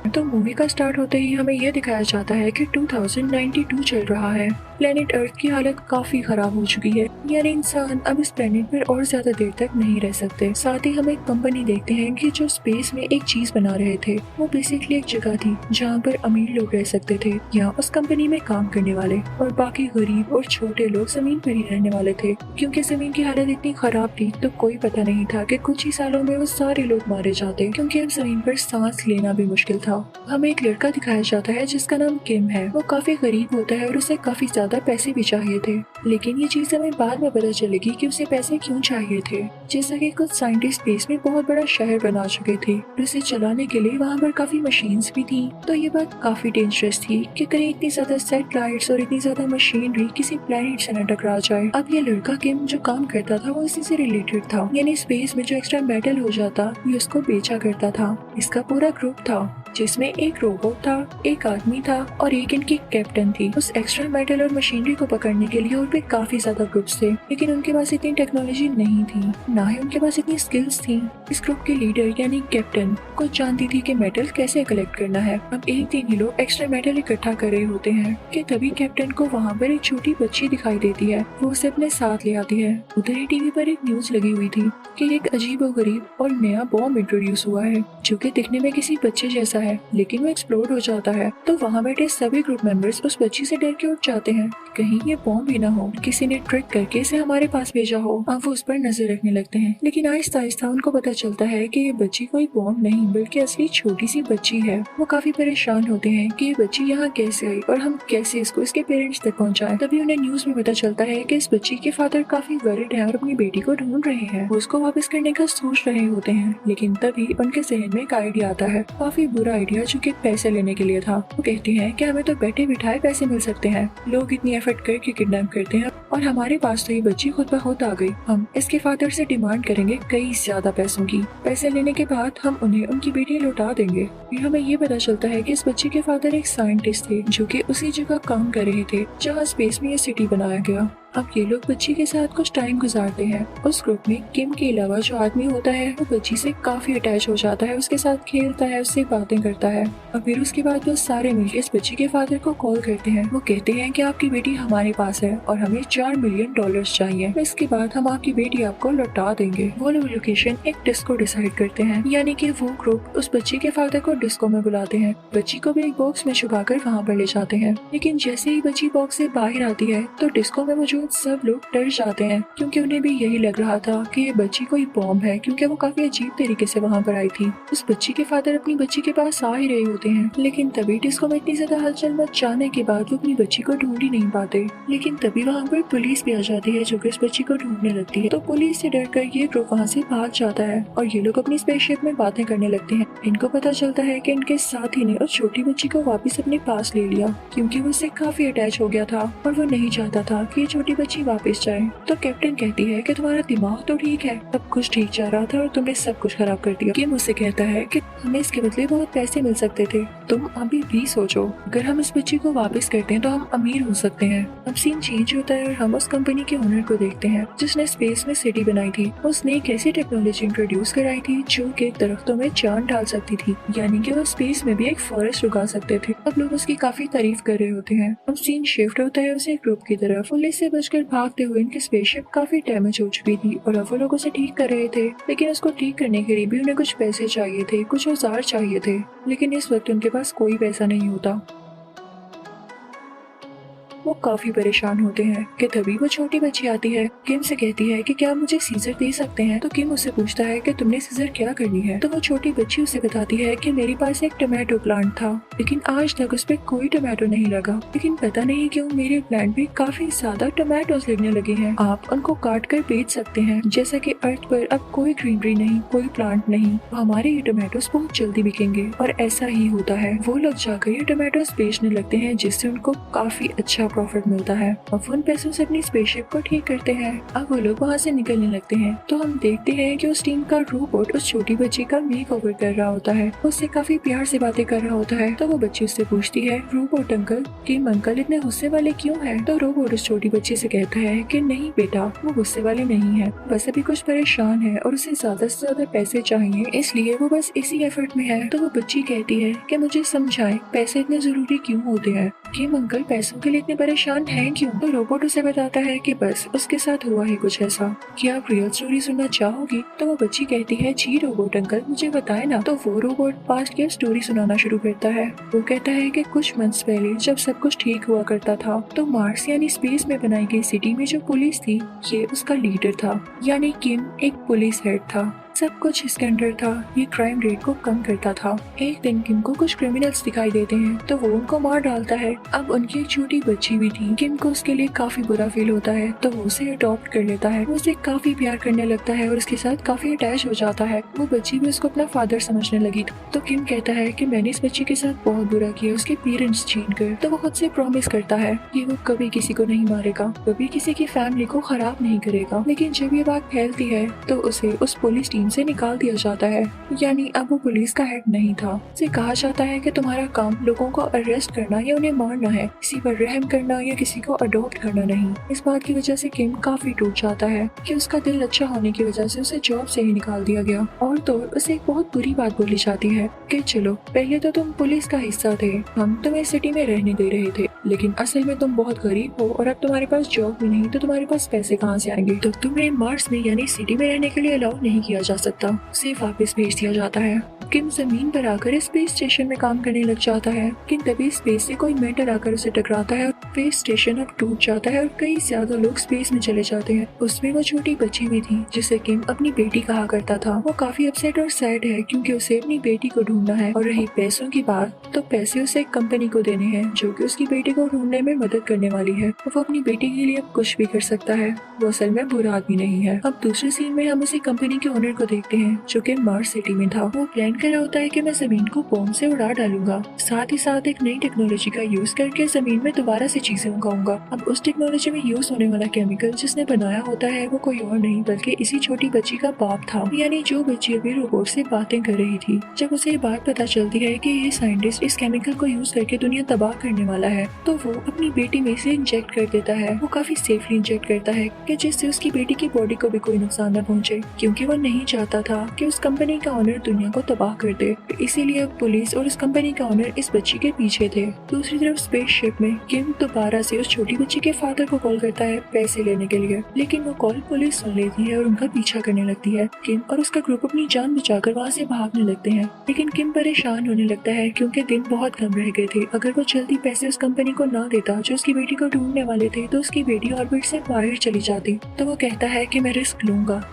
तो मूवी का स्टार्ट होते ही हमें यह दिखाया जाता है कि 2092 चल रहा है। प्लेनेट अर्थ की हालत काफी खराब हो चुकी है, यानी इंसान अब इस प्लेनेट पर और ज्यादा देर तक नहीं रह सकते। साथ ही हम एक कंपनी देखते हैं कि जो स्पेस में एक चीज बना रहे थे, वो बेसिकली एक जगह थी जहाँ पर अमीर लोग रह सकते थे या उस कंपनी में काम करने वाले, और बाकी गरीब और छोटे लोग जमीन पर ही रहने वाले थे। क्योंकि जमीन की हालत इतनी खराब थी तो कोई पता नहीं था कि कुछ ही सालों में वो सारे लोग मारे जाते, क्योंकि अब जमीन पर सांस लेना भी मुश्किल था। हमें एक लड़का दिखाया जाता है जिसका नाम किम है। वो काफी गरीब होता है और उसे काफी ज्यादा पैसे भी चाहिए थे, लेकिन ये चीज हमें बाद में पता चलेगी कि उसे पैसे क्यों चाहिए थे। जैसा कि कुछ साइंटिस्ट स्पेस में बहुत बड़ा शहर बना चुके थे और इसे चलाने के लिए वहाँ पर काफी मशीन्स भी थी, तो ये बात काफी डेंजरस थी कि कहीं इतनी ज्यादा सैटेलाइट्स और इतनी ज्यादा मशीनरी किसी प्लेनेट से न टकरा जाए। अब ये लड़का किम जो काम करता था वो इसी से रिलेटेड था, यानी स्पेस में जो एक्स्ट्रा मेटल हो जाता ये उसको बेचा करता था। इसका पूरा ग्रुप था जिसमें एक रोबोट था, एक आदमी था और एक इनकी कैप्टन थी। उस एक्स्ट्रा मेटल और मशीनरी को पकड़ने के लिए और भी काफी ज्यादा ग्रुप्स थे, लेकिन उनके पास इतनी टेक्नोलॉजी नहीं थी, ना ही उनके पास इतनी स्किल्स थी। इस ग्रुप के लीडर यानी कैप्टन को जानती थी कि मेटल कैसे कलेक्ट करना है। अब एक दिन ये लोग एक्स्ट्रा मेटल इकट्ठा कर रहे होते हैं कि तभी कैप्टन को वहाँ पर एक छोटी बच्ची दिखाई देती है। वो उसे अपने साथ ले आती है। उधर ही टीवी पर एक न्यूज लगी हुई थी कि एक अजीबोगरीब और नया बॉम्ब इंट्रोड्यूस हुआ है जो कि दिखने में किसी बच्चे जैसा है, लेकिन वो एक्सप्लोड हो जाता है। तो वहाँ बैठे सभी ग्रुप मेंबर्स उस बच्ची से डर के उठ जाते हैं, कहीं ये बॉम्ब ही ना हो, किसी ने ट्रिक करके इसे हमारे पास भेजा हो। अब वो उस पर नजर रखने लगते हैं, लेकिन आहिस्ता आहिस्ता उनको पता चलता है कि ये बच्ची कोई बॉम्ब नहीं बल्कि असली छोटी सी बच्ची है। वो काफी परेशान होते हैं कि ये बच्ची यहाँ कैसे आई और हम कैसे इसको इसके पेरेंट्स तक पहुँचाएं। तभी उन्हें न्यूज में पता चलता है कि इस बच्ची के फादर काफी वरिड है और अपनी बेटी को ढूंढ रहे हैं। वो उसको वापस करने का सोच रहे होते हैं, लेकिन तभी उनके जहन में एक आइडिया आता है, काफी बुरा आइडिया जो कि पैसे लेने के लिए था। वो कहते हैं कि हमें तो बैठे बिठाए पैसे मिल सकते हैं, लोग इतनी एफर्ट करके किडनैप करते हैं और हमारे पास तो ये बच्ची खुद ब खुद आ गई। हम इसके फादर से डिमांड करेंगे कई ज्यादा पैसों की। पैसे लेने के बाद हम उन्हें उनकी बेटी लौटा देंगे। फिर हमें ये पता चलता है कि इस बच्ची के फादर एक साइंटिस्ट थे जो कि उसी जगह काम कर रहे थे जहाँ स्पेस में ये सिटी बनाया गया। अब ये लोग बच्ची के साथ कुछ टाइम गुजारते हैं। उस ग्रुप में किम के अलावा जो आदमी होता है वो बच्ची से काफी अटैच हो जाता है, उसके साथ खेलता है, उससे बातें करता है। और फिर उसके बाद वो सारे मिलकर इस बच्ची के फादर को कॉल करते हैं। वो कहते हैं कि आपकी बेटी हमारे पास है और हमें $4 मिलियन चाहिए। इसके बाद हम आपकी बेटी आपको लौटा देंगे। वो लोग लोकेशन एक डिस्को डिसाइड करते हैं, यानी कि वो ग्रुप उस बच्ची के फादर को डिस्को में बुलाते हैं। बच्ची को भी एक बॉक्स में छुपा कर वहाँ पर ले जाते हैं, लेकिन जैसे ही बच्ची बॉक्स से बाहर आती है तो डिस्को में सब लोग डर जाते हैं, क्योंकि उन्हें भी यही लग रहा था कि ये बच्ची कोई बॉम्ब है, क्योंकि वो काफी अजीब तरीके से वहाँ पर आई थी। उस बच्ची के फादर अपनी बच्ची के पास आ ही रहे होते हैं, लेकिन तभी डिस्को में इतनी ज्यादा हलचल मच जाने के बाद वो अपनी बच्ची को ढूंढ ही नहीं पाते। लेकिन तभी वहाँ पर पुलिस भी आ जाती है जो कि इस बच्ची को ढूंढने लगती है। तो पुलिस से डरकर ये ग्रुप वहाँ से भाग जाता है और ये लोग अपनी स्पेसशिप में बातें करने लगते हैं। इनको पता चलता है कि इनके साथी ने उस छोटी बच्ची को वापस अपने पास ले लिया, क्योंकि वो उससे काफी अटैच हो गया था और वो नहीं चाहता था कि ये छोटी बच्ची वापस जाए। तो कैप्टन कहती है कि तुम्हारा दिमाग तो ठीक है, सब कुछ ठीक जा रहा था और तुमने सब कुछ खराब कर दिया। किम मुझसे कहता है कि हमें इसके बदले बहुत पैसे मिल सकते थे, तुम अभी भी सोचो, अगर हम इस बच्ची को वापस करते हैं तो हम अमीर हो सकते हैं। अब सीन चेंज होता है और हम उस कंपनी के ओनर को देखते हैं जिसने स्पेस में सिटी बनाई थी। उसने एक ऐसी टेक्नोलॉजी इंट्रोड्यूस कराई थी जो कि दरख्तों में जान डाल सकती थी, यानी कि वो स्पेस में भी एक फॉरेस्ट उगा सकते थे। अब लोग उसकी काफी तारीफ कर रहे होते हैं। अब सीन शिफ्ट होता है उसे ग्रुप की तरफ। पुलिस से बचकर भागते हुए इनकी स्पेसशिप काफी डैमेज हो चुकी थी और अब वो लोग उसे ठीक कर रहे थे, लेकिन उसको ठीक करने के लिए भी उन्हें कुछ पैसे चाहिए थे, कुछ औजार चाहिए थे, लेकिन इस वक्त उनके पास कोई पैसा नहीं होता। वो काफी परेशान होते हैं कि तभी वो छोटी बच्ची आती है। किम से कहती है कि क्या आप मुझे सीजर दे सकते हैं। तो किम उससे पूछता है कि तुमने सीजर क्या करनी है। तो वो छोटी बच्ची उसे बताती है कि मेरे पास एक टमाटो प्लांट था, लेकिन आज तक उस पर कोई टमाटो नहीं लगा, लेकिन पता नहीं क्यों मेरे प्लांट पे काफी ज्यादा टमाटोज लगने लगे हैं। आप उनको काट कर बेच सकते हैं। जैसा कि अर्थ पर अब कोई ग्रीनरी नहीं, कोई प्लांट नहीं, तो हमारे ये टमाटोज बहुत जल्दी बिकेंगे। और ऐसा ही होता है। वो लोग जाकर ये टमाटोज बेचने लगते हैं, जिससे उनको काफी अच्छा प्रॉफिट मिलता है। अब उन पैसों से अपनी स्पेसशिप को ठीक करते हैं। अब वो लोग वहाँ से निकलने लगते हैं तो हम देखते हैं कि उस टीम का रोबोट उस छोटी बच्ची का मेकओवर कर रहा होता है, उससे काफी प्यार से बातें कर रहा होता है। तो वो बच्ची उससे पूछती है, रोबोट अंकल किम अंकल इतने गुस्से वाले क्यों है? तो रोबोट उस छोटी बच्ची से कहता है कि नहीं बेटा, वो गुस्से वाले नहीं है, बस अभी कुछ परेशान है और उसे ज्यादा से ज्यादा पैसे चाहिए, इसलिए वो बस इसी एफर्ट में है। तो वो बच्ची कहती है कि मुझे समझाएं पैसे इतने जरूरी क्यों होते हैं, किम अंकल पैसों के लिए इतने परेशान हैं क्यों? तो रोबोट उसे बताता है कि बस उसके साथ हुआ है कुछ ऐसा। क्या आप रियल स्टोरी सुनना चाहोगी? तो वो बच्ची कहती है जी रोबोट अंकल मुझे बताए ना। तो वो रोबोट पास्ट की स्टोरी सुनाना शुरू करता है। वो कहता है कि कुछ मंथ्स पहले जब सब कुछ ठीक हुआ करता था तो मार्स यानी स्पेस में बनाई गई सिटी में जो पुलिस थी ये उसका लीडर था, यानी किम एक पुलिस हेड था। सब कुछ इसके अंडर था, ये क्राइम रेट को कम करता था। एक दिन किम को कुछ क्रिमिनल्स दिखाई देते हैं तो वो उनको मार डालता है। अब उनकी एक छोटी बच्ची भी थी, किम को उसके लिए काफी बुरा फील होता है तो वो उसे अडॉप्ट कर लेता है। वो उसे काफी प्यार करने लगता है और उसके साथ काफी अटैच हो जाता है। वो बच्ची भी उसको अपना फादर समझने लगी तो किम कहता है कि मैंने इस बच्ची के साथ बहुत बुरा किया उसके पेरेंट्स छीन कर। तो वो खुद से प्रॉमिस करता है कि वो कभी किसी को नहीं मारेगा, कभी किसी की फैमिली को खराब नहीं करेगा। लेकिन जब ये बात फैलती है तो उसे उस पुलिस टीम से निकाल दिया जाता है, यानी अब वो पुलिस का हेड नहीं था। उसे कहा जाता है कि तुम्हारा काम लोगों को अरेस्ट करना या उन्हें मारना है, किसी पर रहम करना या किसी को अडॉप्ट करना नहीं। इस बात की वजह से किम काफी टूट जाता है कि उसका दिल अच्छा होने की वजह से उसे जॉब से ही निकाल दिया गया। और तो उसे एक बहुत बुरी बात बोली जाती है कि चलो पहले तो तुम पुलिस का हिस्सा थे, हम तुम्हें सिटी में रहने दे रहे थे, लेकिन असल में तुम बहुत गरीब हो और अब तुम्हारे पास जॉब भी नहीं तो तुम्हारे पास पैसे कहाँ से आएंगे? तो तुम्हें मार्स में यानी सिटी में रहने के लिए अलाउ नहीं किया जा सकता। उसे वापस भेज दिया जाता है। किम जमीन पर आकर स्पेस स्टेशन में काम करने लग जाता है, लेकिन तभी स्पेस से कोई मेंटर आकर उसे टकराता है और स्पेस स्टेशन अब टूट जाता है और कई ज्यादा लोग स्पेस में चले जाते हैं। उसमें वो छोटी बच्ची भी थी जिसे किम अपनी बेटी कहा करता था। वो काफी अपसेट और सैड है क्योंकि उसे अपनी बेटी को ढूंढना है। और रही पैसों की बात तो पैसे उसे एक कंपनी को देने हैं जो कि उसकी बेटी को ढूंढने में मदद करने वाली है। वो अपनी बेटी के लिए अब कुछ भी कर सकता है, वो असल में बुरा आदमी नहीं है। अब दूसरे सीन में हम उसी कंपनी के ओनर को देखते हैं जो कि मार्स सिटी में था। वो प्लान कर रहा होता है कि मैं जमीन को बॉम्ब से उड़ा डालूंगा, साथ ही साथ एक नई टेक्नोलॉजी का यूज करके जमीन में दोबारा से चीजें उगाऊंगा। अब उस टेक्नोलॉजी में यूज होने वाला केमिकल जिसने बनाया होता है वो कोई और नहीं बल्कि इसी छोटी बच्ची का बाप था, यानी जो बच्ची अभी रोबोट से बातें कर रही थी। जब उसे ये बात पता चलती है कि ये साइंटिस्ट इस केमिकल को यूज करके दुनिया तबाह करने वाला है तो वो अपनी बेटी में इसे इंजेक्ट कर देता है। वो काफी सेफली इंजेक्ट करता है कि जिससे उसकी बेटी की बॉडी को भी कोई नुकसान न पहुंचे, क्योंकि वो नहीं चाहता था कि उस कंपनी का ओनर दुनिया को तबाह कर दे। इसीलिए अब पुलिस और उस कंपनी का ओनर इस बच्ची के पीछे थे। दूसरी तरफ स्पेसशिप में किम दोबारा से उस छोटी बच्ची के फादर को कॉल करता है पैसे लेने के लिए, लेकिन वो कॉल पुलिस सुन लेती है और उनका पीछा करने लगती है। किम और उसका ग्रुप अपनी जान बचाकर वहाँ से भागने लगते हैं, लेकिन किम परेशान होने लगता है क्योंकि दिन बहुत कम रह गए थे। अगर वो जल्दी पैसे उस कंपनी को ना देता जो उसकी बेटी को ढूंढने वाले थे तो उसकी बेटी ऑर्बिट से बाहर चली जाती। तो वो कहता है कि मैं रिस्क लूंगा।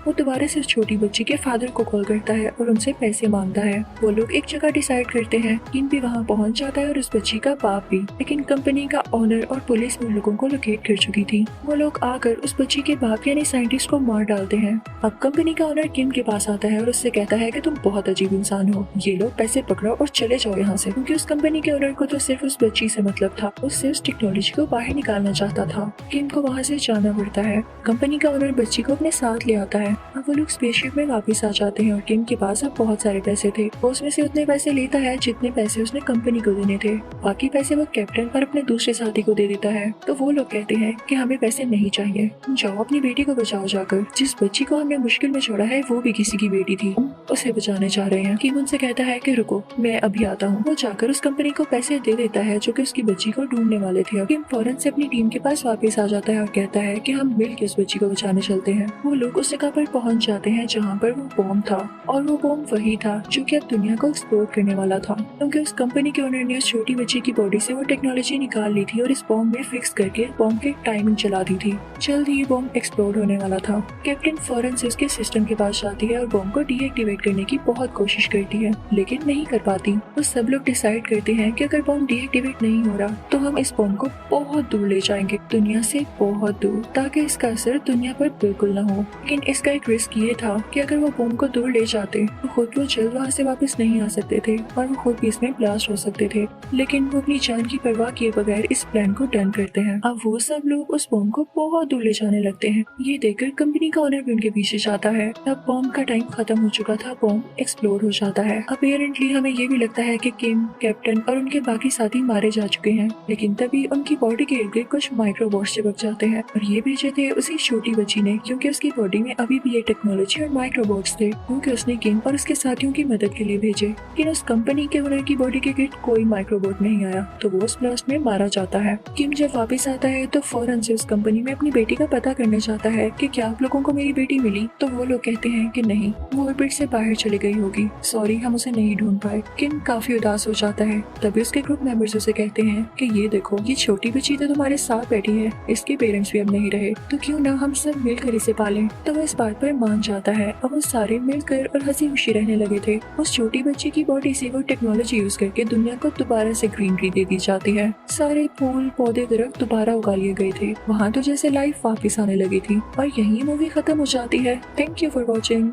वो दोबारा से उस छोटी बच्ची के फादर को कॉल करता है और उनसे पैसे मांगता है। वो लोग एक जगह डिसाइड करते हैं। किम भी वहाँ पहुँच जाता है और उस बच्ची का बाप भी, लेकिन कंपनी का ओनर और पुलिस उन लोगों को लोकेट कर चुकी थी। वो लोग आकर उस बच्ची के बाप यानी साइंटिस्ट को मार डालते हैं। अब कंपनी का ओनर किम के पास आता है और उससे कहता है कि तुम बहुत अजीब इंसान हो, ये लो पैसे पकड़ो और चले जाओ यहाँ से, क्योंकि उस कंपनी के ओनर को तो सिर्फ उस बच्ची से मतलब था, उससे उस टेक्नोलॉजी को बाहर निकालना चाहता था। किम को वहाँ से जाना पड़ता है। कंपनी का ओनर बच्ची को अपने साथ ले आता है। अब वो लोग स्पेसशिप में वापस आ जाते हैं और किम के पास अब बहुत सारे पैसे थे। वो उसमें से उतने पैसे लेता है जितने पैसे उसने कंपनी को देने थे, बाकी पैसे वो कैप्टन और अपने दूसरे साथी को दे देता है। तो वो लोग कहते हैं कि हमें पैसे नहीं चाहिए, जाओ अपनी बेटी को बचाओ जाकर। जिस बच्ची को हमने मुश्किल में छोड़ा है वो भी किसी की बेटी थी, उसे बचाने चाह रहे हैं। किम उनसे कहता है कि रुको मैं अभी आता हूँ। वो जाकर उस कंपनी को पैसे दे देता है जो कि उसकी बच्ची को ढूंढने वाले थे। किम फौरन से अपनी टीम के पास वापस आ जाता है और कहता है कि हम मिल के उस बच्ची को बचाने चलते हैं। वो लोग उस जगह पर पहुँच जाते हैं जहाँ पर वो बॉम्ब था, और वो बॉम्ब वही था जो कि अब दुनिया को एक्सप्लोर करने वाला था, क्योंकि उस कंपनी के ओनर ने उस छोटी बच्ची की बॉडी से वो टेक्नोलॉजी निकाल ली थी और इस बॉम्ब में फिक्स करके बॉम्ब की टाइमिंग चला दी थी। जल्द ही बॉम्ब एक्सप्लोड होने वाला था। कैप्टन फौरन से उसके सिस्टम के पास जाती है और बॉम्ब को डीएक्टिवेट करने की बहुत कोशिश करती है, लेकिन नहीं कर पाती। तो सब लोग डिसाइड करते हैं कि अगर बॉम्ब डीएक्टिवेट नहीं हो रहा तो हम इस बॉम्ब को बहुत दूर ले जाएंगे, दुनिया से बहुत दूर, ताकि इसका असर दुनिया पर बिल्कुल न हो। लेकिन इस इसका एक रिस्क ये था कि अगर वो बॉम्ब को दूर ले जाते तो खुद वो जल्द वहाँ से वापस नहीं आ सकते थे और वो खुद भी इसमें ब्लास्ट हो सकते थे। लेकिन वो अपनी जान की परवाह किए बगैर इस प्लान को डन करते हैं। अब वो सब लोग उस बॉम्ब को बहुत दूर ले जाने लगते हैं। ये देखकर कंपनी का ओनर भी उनके पीछे जाता है। तब बॉम्ब का टाइम खत्म हो चुका था, बॉम्ब एक्सप्लोड हो जाता है। अपेरेंटली हमें ये भी लगता है कि किम, कैप्टन और उनके बाकी साथी मारे जा चुके हैं, लेकिन तभी उनकी बॉडी के इर्द गिर्द कुछ माइक्रोबॉट्स चिपक जाते हैं और ये भेजे थे उसी छोटी बच्ची ने, क्योंकि उसकी बॉडी में अभी भी ये टेक्नोलॉजी और माइक्रोबॉट्स थे, क्योंकि उसने किम और उसके साथियों की मदद के लिए भेजे। लेकिन उस कंपनी के ओनर की बॉडी के गिर्द कोई माइक्रोबॉट नहीं आया, तो वो उस ब्लास्ट में मारा जाता है। किम जब वापस आता है तो फौरन से उस कंपनी में अपनी बेटी का पता करना चाहता है कि क्या आप लोगों को मेरी बेटी मिली, तो वो लोग कहते हैं कि नहीं, वो ऑर्बिट से बाहर चली गई होगी, सॉरी हम उसे नहीं ढूंढ पाए। किम काफी उदास हो जाता है। तभी उसके ग्रुप मेंबर्स उसे कहते हैं कि ये देखो, ये छोटी बच्ची तो तुम्हारे साथ बैठी है, इसके पेरेंट्स भी अब नहीं रहे, तो क्यों ना हम सब मिलकर इसे पालें। तो वो इस बात पर मान जाता है। अब वो सारे मिलकर और हंसी खुशी रहने लगे थे। उस छोटी बच्ची की बॉडी से वो टेक्नोलॉजी यूज करके दुनिया को दोबारा से ग्रीनरी दे दी जाती है। सारे फूल पौधे दरख्त दोबारा उगा लिए गए थे। वहाँ तो जैसे लाइफ वापस आने लगी थी और यही मूवी खत्म हो जाती है। Thank you for watching.